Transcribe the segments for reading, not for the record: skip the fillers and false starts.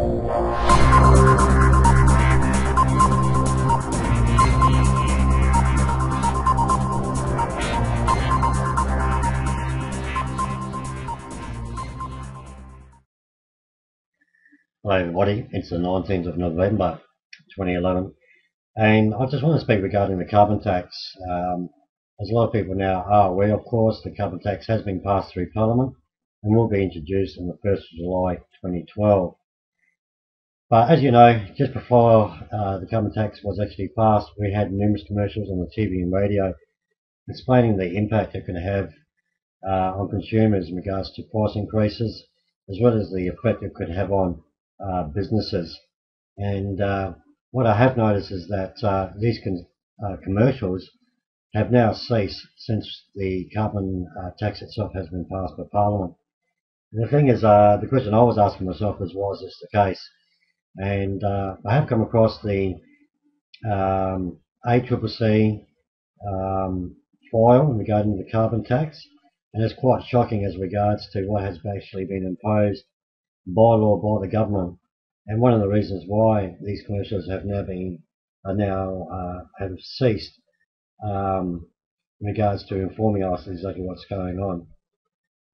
Hello everybody, it's the 19th of November 2011 and I just want to speak regarding the carbon tax. As a lot of people now are aware, of course, the carbon tax has been passed through Parliament and will be introduced on the 1st of July 2012. But as you know, just before the carbon tax was actually passed, we had numerous commercials on the TV and radio explaining the impact it can have on consumers in regards to price increases, as well as the effect it could have on businesses. And what I have noticed is that these commercials have now ceased since the carbon tax itself has been passed by Parliament. And the thing is, the question I was asking myself is, why is this the case? And I have come across the ACCC file regarding the carbon tax, and it's quite shocking as regards to what has actually been imposed by law by the government. And one of the reasons why these commercials have have ceased in regards to informing us exactly what's going on.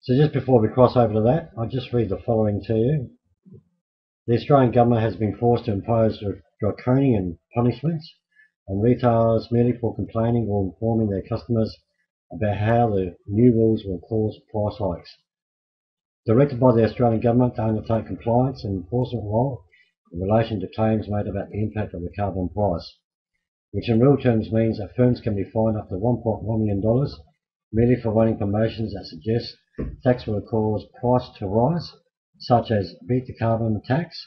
So just before we cross over to that, I'll just read the following to you. The Australian government has been forced to impose draconian punishments on retailers merely for complaining or informing their customers about how the new rules will cause price hikes. Directed by the Australian government to undertake compliance and enforcement role in relation to claims made about the impact of the carbon price, which in real terms means that firms can be fined up to $1.1 million merely for running promotions that suggest tax will cause price to rise, such as beat the carbon tax,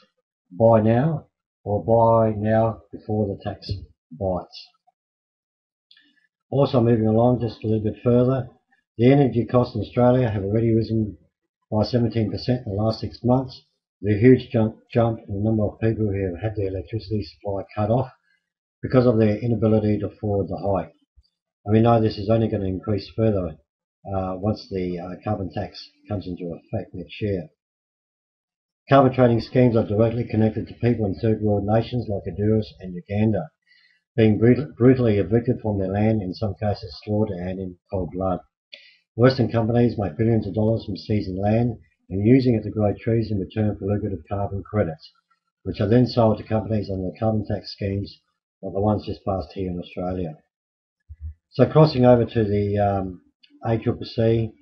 buy now, or buy now before the tax bites. Also, moving along just a little bit further, the energy costs in Australia have already risen by 17% in the last 6 months, with a huge jump in the number of people who have had their electricity supply cut off because of their inability to afford the hike. And we know this is only going to increase further once the carbon tax comes into effect next year. Carbon trading schemes are directly connected to people in third world nations like Honduras and Uganda, being brutally evicted from their land, in some cases slaughtered and in cold blood. Western companies make billions of dollars from seizing land and using it to grow trees in return for lucrative carbon credits, which are then sold to companies under the carbon tax schemes like the ones just passed here in Australia. So crossing over to the ACCC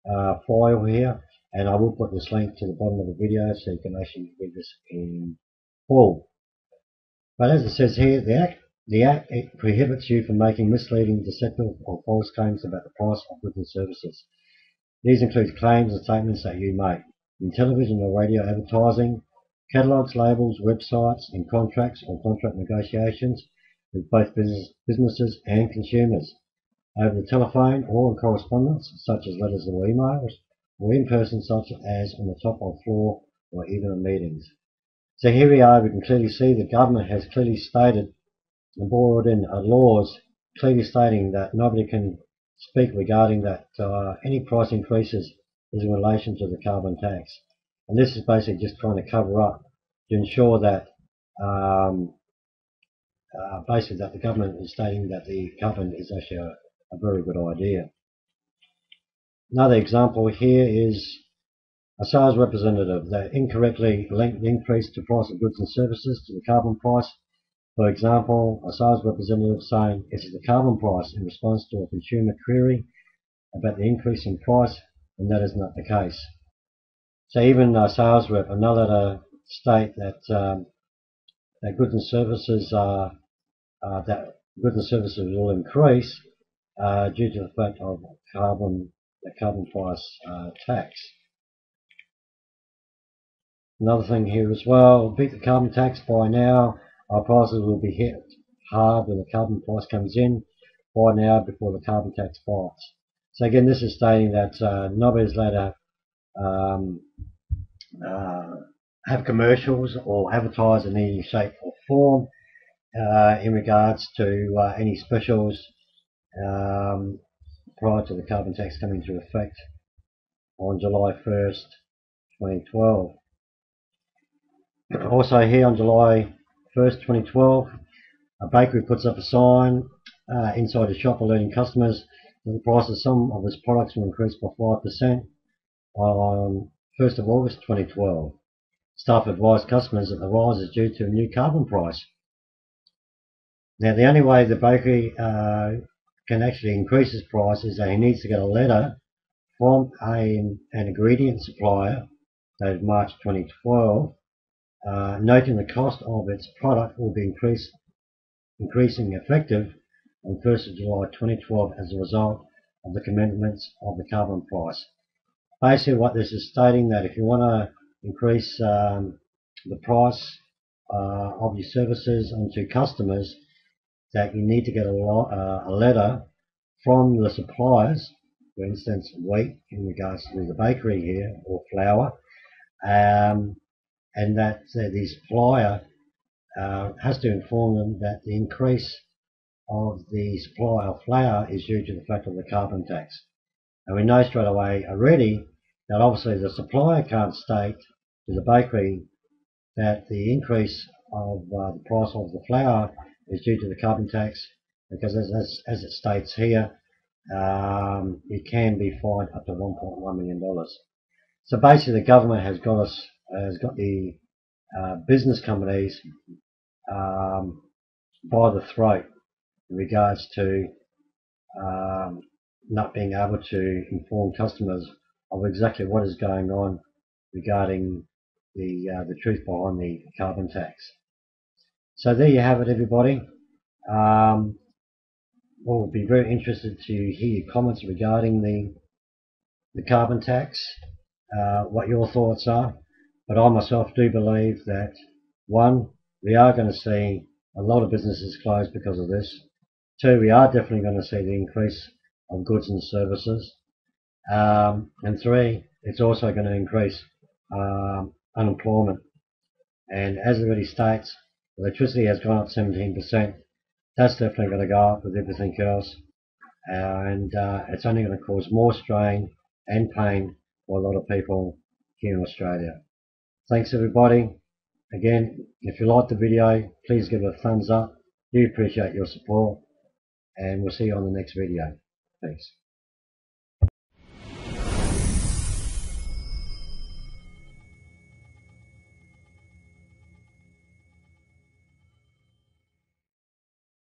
file here, and I will put this link to the bottom of the video so you can actually read this in full. But as it says here, the Act it prohibits you from making misleading, deceptive or false claims about the price of goods and services. These include claims and statements that you make in television or radio advertising, catalogues, labels, websites, in contracts or contract negotiations with both businesses and consumers, over the telephone or in correspondence such as letters or emails, or in person such as on the top of floor or even in meetings. So here we are, we can clearly see the government has clearly stated and brought in laws clearly stating that nobody can speak regarding that any price increases is in relation to the carbon tax. And this is basically just trying to cover up to ensure that basically that the government is stating that the carbon is actually a very good idea. Another example here is a sales representative that incorrectly linked the increase to price of goods and services to the carbon price. For example, a sales representative saying it is the carbon price in response to a consumer query about the increase in price, and that is not the case. So even a sales rep are not allowed to state that that goods and services will increase due to the fact of the carbon price tax. Another thing here as well, beat the carbon tax by now. Our prices will be hit hard when the carbon price comes in, by now before the carbon tax bites. So again, this is stating that nobody's allowed to have commercials or advertise in any shape or form in regards to any specials prior to the carbon tax coming into effect on July 1st, 2012. Also here on July 1st, 2012, a bakery puts up a sign inside the shop alerting customers that the price of some of its products will increase by 5% on 1st of August 2012. Staff advised customers that the rise is due to a new carbon price. Now, the only way the bakery can actually increase his price is that he needs to get a letter from an ingredient supplier dated March 2012, noting the cost of its product will be increasing effective on 1st of July 2012 as a result of the commencements of the carbon price. Basically what this is stating, that if you want to increase the price of your services onto customers, that you need to get a letter from the suppliers, for instance wheat in regards to the bakery here, or flour, and that the supplier has to inform them that the increase of the supply of flour is due to the fact of the carbon tax. And we know straight away already that obviously the supplier can't state to the bakery that the increase of the price of the flour is due to the carbon tax, because as it states here, it can be fined up to $1.1 million. So basically the government has got the business companies by the throat in regards to not being able to inform customers of exactly what is going on regarding the truth behind the carbon tax. So there you have it, everybody. We'll be very interested to hear your comments regarding the carbon tax, what your thoughts are. But I myself do believe that, one, we are going to see a lot of businesses close because of this. Two, we are definitely going to see the increase of goods and services. And three, it's also going to increase unemployment. And as it already states, electricity has gone up 17%. That's definitely going to go up with everything else. And it's only going to cause more strain and pain for a lot of people here in Australia. Thanks everybody. Again, if you liked the video, please give it a thumbs up. We appreciate your support, and we'll see you on the next video. Thanks.